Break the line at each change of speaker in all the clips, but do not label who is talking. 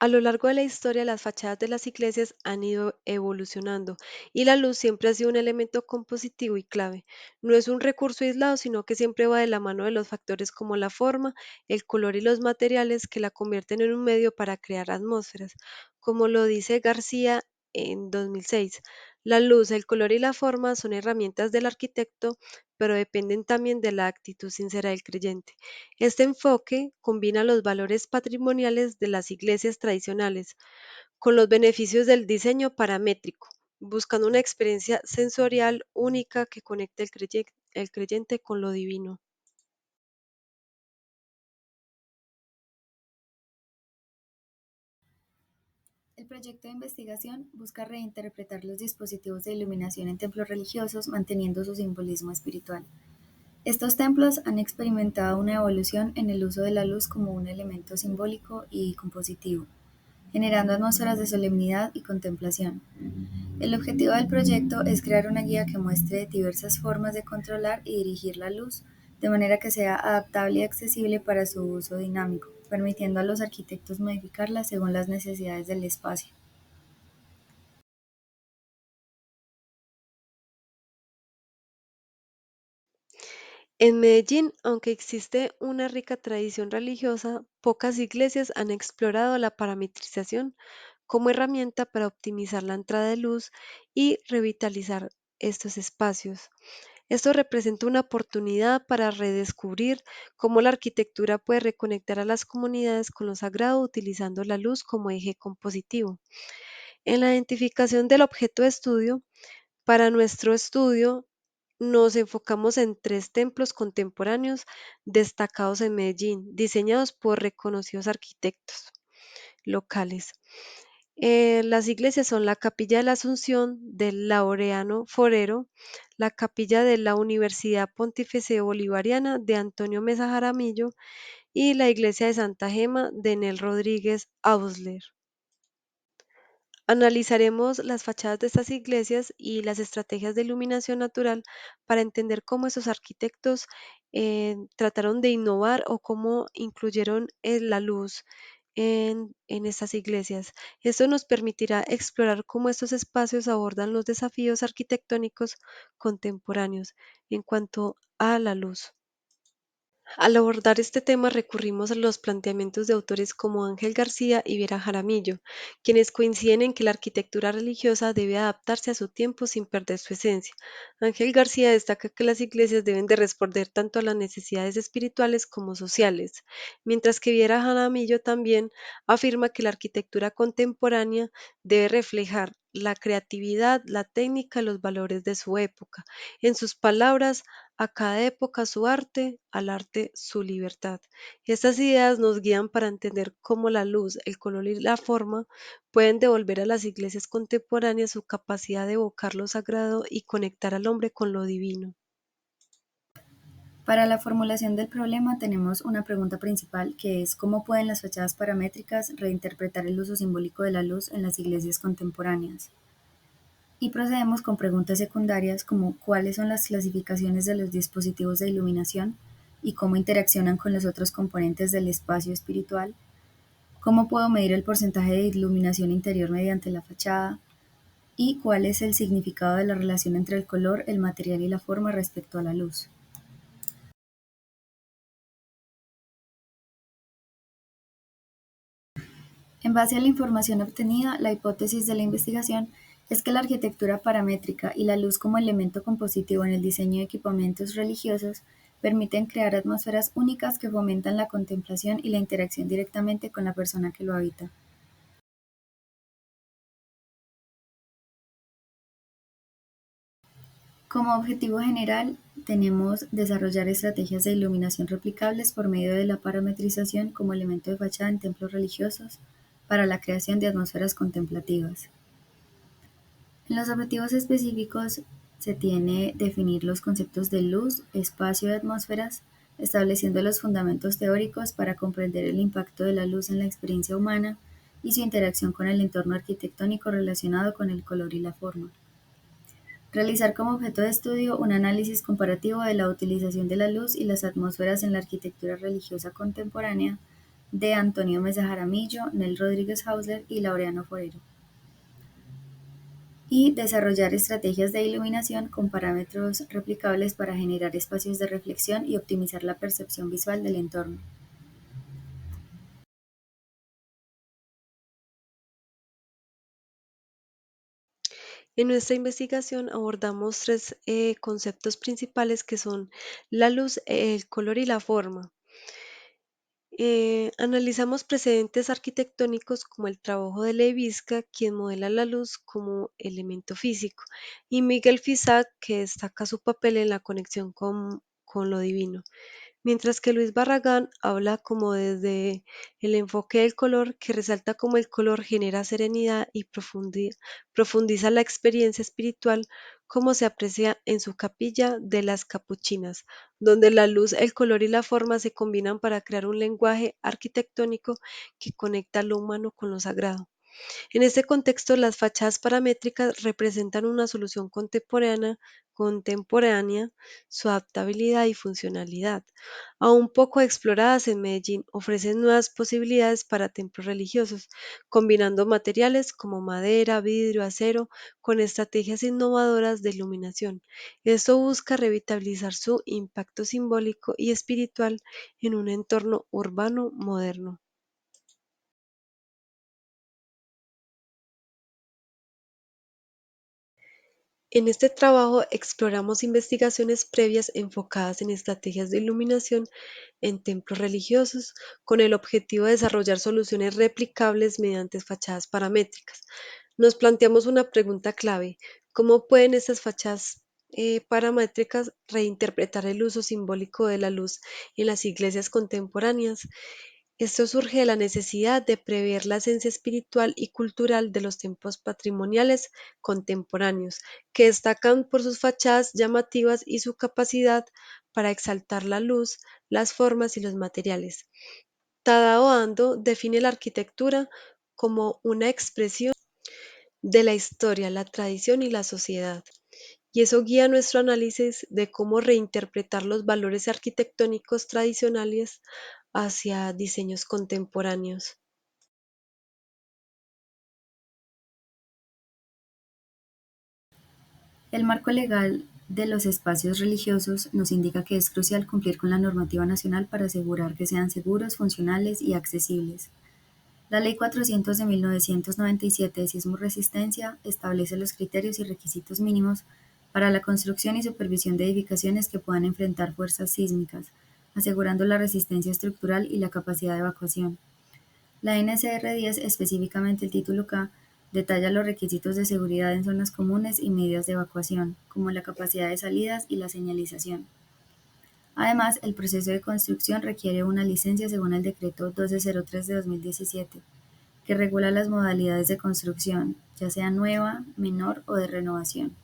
A lo largo de la historia, las fachadas de las iglesias han ido evolucionando y la luz siempre ha sido un elemento compositivo y clave. No es un recurso aislado, sino que siempre va de la mano de los factores como la forma, el color y los materiales que la convierten en un medio para crear atmósferas. Como lo dice García en 2006, la luz, el color y la forma son herramientas del arquitecto, pero dependen también de la actitud sincera del creyente. Este enfoque combina los valores patrimoniales de las iglesias tradicionales con los beneficios del diseño paramétrico, buscando una experiencia sensorial única que conecte el creyente con lo divino.
El proyecto de investigación busca reinterpretar los dispositivos de iluminación en templos religiosos manteniendo su simbolismo espiritual. Estos templos han experimentado una evolución en el uso de la luz como un elemento simbólico y compositivo, generando atmósferas de solemnidad y contemplación. El objetivo del proyecto es crear una guía que muestre diversas formas de controlar y dirigir la luz, de manera que sea adaptable y accesible para su uso dinámico, permitiendo a los arquitectos modificarla según las necesidades del espacio.
En Medellín, aunque existe una rica tradición religiosa, pocas iglesias han explorado la parametrización como herramienta para optimizar la entrada de luz y revitalizar estos espacios. Esto representa una oportunidad para redescubrir cómo la arquitectura puede reconectar a las comunidades con lo sagrado utilizando la luz como eje compositivo. En la identificación del objeto de estudio, para nuestro estudio nos enfocamos en tres templos contemporáneos destacados en Medellín, diseñados por reconocidos arquitectos locales. Las iglesias son la Capilla de la Asunción del Laureano Forero, la Capilla de la Universidad Pontificia Bolivariana de Antonio Mesa Jaramillo y la Iglesia de Santa Gema de Nel Rodríguez Ausler. Analizaremos las fachadas de estas iglesias y las estrategias de iluminación natural para entender cómo esos arquitectos trataron de innovar o cómo incluyeron la luz en estas iglesias. Esto nos permitirá explorar cómo estos espacios abordan los desafíos arquitectónicos contemporáneos en cuanto a la luz. Al abordar este tema recurrimos a los planteamientos de autores como Ángel García y Vera Jaramillo, quienes coinciden en que la arquitectura religiosa debe adaptarse a su tiempo sin perder su esencia. Ángel García destaca que las iglesias deben de responder tanto a las necesidades espirituales como sociales, mientras que Vera Jaramillo también afirma que la arquitectura contemporánea debe reflejar la creatividad, la técnica y los valores de su época. En sus palabras, a cada época su arte, al arte su libertad. Estas ideas nos guían para entender cómo la luz, el color y la forma pueden devolver a las iglesias contemporáneas su capacidad de evocar lo sagrado y conectar al hombre con lo divino.
Para la formulación del problema tenemos una pregunta principal que es ¿cómo pueden las fachadas paramétricas reinterpretar el uso simbólico de la luz en las iglesias contemporáneas? Y procedemos con preguntas secundarias como cuáles son las clasificaciones de los dispositivos de iluminación y cómo interaccionan con los otros componentes del espacio espiritual, cómo puedo medir el porcentaje de iluminación interior mediante la fachada y cuál es el significado de la relación entre el color, el material y la forma respecto a la luz. En base a la información obtenida, la hipótesis de la investigación es que la arquitectura paramétrica y la luz como elemento compositivo en el diseño de equipamientos religiosos permiten crear atmósferas únicas que fomentan la contemplación y la interacción directamente con la persona que lo habita. Como objetivo general, tenemos desarrollar estrategias de iluminación replicables por medio de la parametrización como elemento de fachada en templos religiosos para la creación de atmósferas contemplativas. En los objetivos específicos se tiene definir los conceptos de luz, espacio y atmósferas, estableciendo los fundamentos teóricos para comprender el impacto de la luz en la experiencia humana y su interacción con el entorno arquitectónico relacionado con el color y la forma. Realizar como objeto de estudio un análisis comparativo de la utilización de la luz y las atmósferas en la arquitectura religiosa contemporánea de Antonio Mesa Jaramillo, Nel Rodríguez Hausler y Laureano Forero. Y desarrollar estrategias de iluminación con parámetros replicables para generar espacios de reflexión y optimizar la percepción visual del entorno.
En nuestra investigación abordamos tres conceptos principales que son la luz, el color y la forma. Analizamos precedentes arquitectónicos como el trabajo de Leviska, quien modela la luz como elemento físico, y Miguel Fisac, que destaca su papel en la conexión con lo divino. Mientras que Luis Barragán habla como desde el enfoque del color, que resalta cómo el color genera serenidad y profundiza la experiencia espiritual, como se aprecia en su capilla de las capuchinas, donde la luz, el color y la forma se combinan para crear un lenguaje arquitectónico que conecta lo humano con lo sagrado. En este contexto, las fachadas paramétricas representan una solución contemporánea, su adaptabilidad y funcionalidad, aún poco exploradas en Medellín, ofrecen nuevas posibilidades para templos religiosos, combinando materiales como madera, vidrio, acero, con estrategias innovadoras de iluminación. Esto busca revitalizar su impacto simbólico y espiritual en un entorno urbano moderno. En este trabajo exploramos investigaciones previas enfocadas en estrategias de iluminación en templos religiosos con el objetivo de desarrollar soluciones replicables mediante fachadas paramétricas. Nos planteamos una pregunta clave: ¿cómo pueden estas fachadas paramétricas reinterpretar el uso simbólico de la luz en las iglesias contemporáneas? Esto surge de la necesidad de prever la esencia espiritual y cultural de los templos patrimoniales contemporáneos, que destacan por sus fachadas llamativas y su capacidad para exaltar la luz, las formas y los materiales. Tadao Ando define la arquitectura como una expresión de la historia, la tradición y la sociedad, y eso guía nuestro análisis de cómo reinterpretar los valores arquitectónicos tradicionales hacia diseños contemporáneos.
El marco legal de los espacios religiosos nos indica que es crucial cumplir con la normativa nacional para asegurar que sean seguros, funcionales y accesibles. La Ley 400 de 1997 de sismo resistencia establece los criterios y requisitos mínimos para la construcción y supervisión de edificaciones que puedan enfrentar fuerzas sísmicas, asegurando la resistencia estructural y la capacidad de evacuación. La NSR 10, específicamente el título K, detalla los requisitos de seguridad en zonas comunes y medidas de evacuación, como la capacidad de salidas y la señalización. Además, el proceso de construcción requiere una licencia según el Decreto 1203 de 2017, que regula las modalidades de construcción, ya sea nueva, menor o de renovación.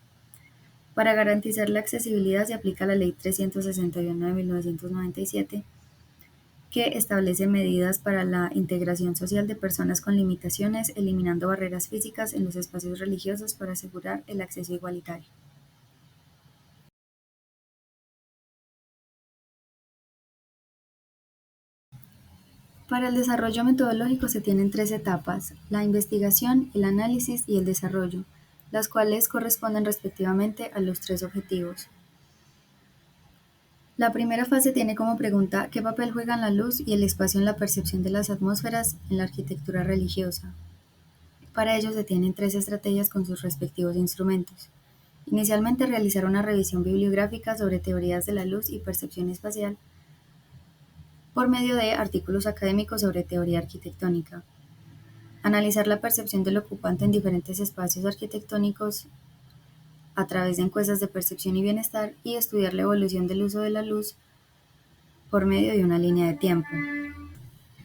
Para garantizar la accesibilidad se aplica la Ley 361 de 1997, que establece medidas para la integración social de personas con limitaciones, eliminando barreras físicas en los espacios religiosos para asegurar el acceso igualitario. Para el desarrollo metodológico se tienen tres etapas: la investigación, el análisis y el desarrollo, las cuales corresponden respectivamente a los tres objetivos. La primera fase tiene como pregunta qué papel juegan la luz y el espacio en la percepción de las atmósferas en la arquitectura religiosa. Para ello se tienen tres estrategias con sus respectivos instrumentos. Inicialmente realizar una revisión bibliográfica sobre teorías de la luz y percepción espacial por medio de artículos académicos sobre teoría arquitectónica. Analizar la percepción del ocupante en diferentes espacios arquitectónicos a través de encuestas de percepción y bienestar y estudiar la evolución del uso de la luz por medio de una línea de tiempo.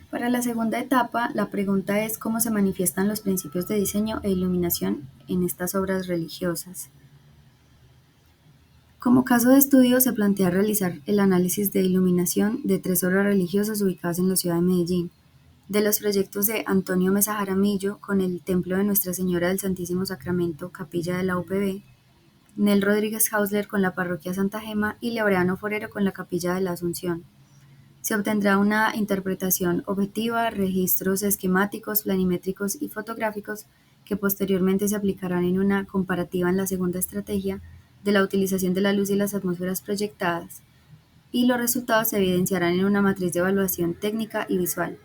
Para la segunda etapa, la pregunta es cómo se manifiestan los principios de diseño e iluminación en estas obras religiosas. Como caso de estudio, se plantea realizar el análisis de iluminación de tres obras religiosas ubicadas en la ciudad de Medellín, de los proyectos de Antonio Mesa Jaramillo con el Templo de Nuestra Señora del Santísimo Sacramento, Capilla de la UPB, Nel Rodríguez Hausler con la Parroquia Santa Gema y Laureano Forero con la Capilla de la Asunción. Se obtendrá una interpretación objetiva, registros esquemáticos, planimétricos y fotográficos que posteriormente se aplicarán en una comparativa en la segunda estrategia de la utilización de la luz y las atmósferas proyectadas, y los resultados se evidenciarán en una matriz de evaluación técnica y visual.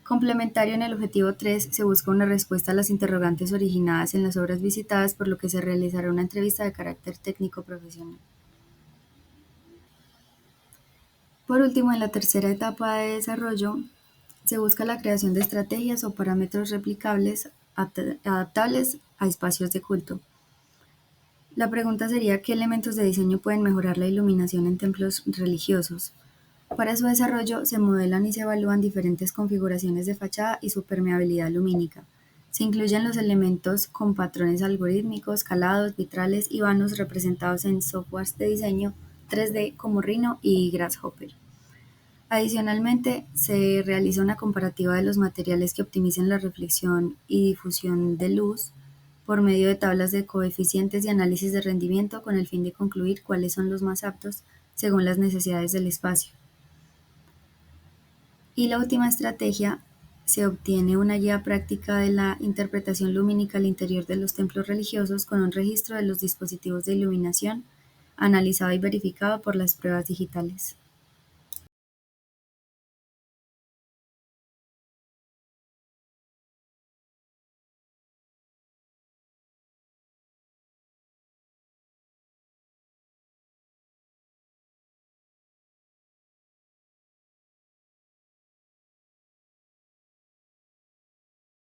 Complementario en el objetivo 3 se busca una respuesta a las interrogantes originadas en las obras visitadas, por lo que se realizará una entrevista de carácter técnico profesional. Por último, en la tercera etapa de desarrollo, se busca la creación de estrategias o parámetros replicables adaptables a espacios de culto. La pregunta sería: ¿qué elementos de diseño pueden mejorar la iluminación en templos religiosos? Para su desarrollo se modelan y se evalúan diferentes configuraciones de fachada y su permeabilidad lumínica. Se incluyen los elementos con patrones algorítmicos, calados, vitrales y vanos representados en softwares de diseño 3D como Rhino y Grasshopper. Adicionalmente, se realiza una comparativa de los materiales que optimicen la reflexión y difusión de luz por medio de tablas de coeficientes y análisis de rendimiento, con el fin de concluir cuáles son los más aptos según las necesidades del espacio. Y la última estrategia: se obtiene una guía práctica de la interpretación lumínica al interior de los templos religiosos, con un registro de los dispositivos de iluminación analizado y verificado por las pruebas digitales.